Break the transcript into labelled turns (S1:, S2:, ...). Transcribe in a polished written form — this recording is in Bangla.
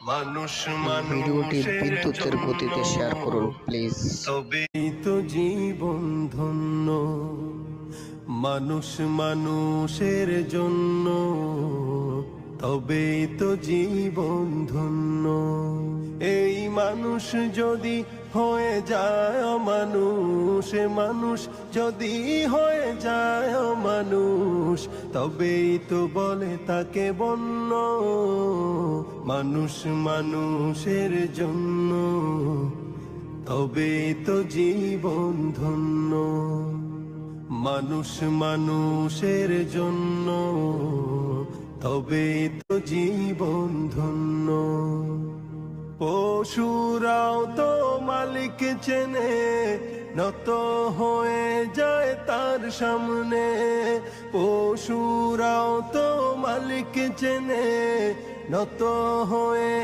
S1: মানুষ
S2: ভিডিওটি
S1: মানুষের
S2: বিদ্যুতের
S1: জন্য,
S2: গতিতে শেয়ার করুন প্লিজ।
S1: তবেই তো জীবন ধন্য। মানুষ মানুষের জন্য, তবেই তো জীবন ধন্য। এই মানুষ যদি হয়ে যায় অমানুষ, এ মানুষ যদি হয়ে যায় অমানুষ, তবেই তো বলে তাকে বন্য। মানুষ মানুষের জন্য, তবেই তো জীবন ধন্য। মানুষ মানুষের জন্য, তবেই তো জীবন ধন্য। পশুরাও তো মালিক চেনে, নত হয়ে যায় তার সামনে। পশুরাও তো মালিক চেনে, নত হয়ে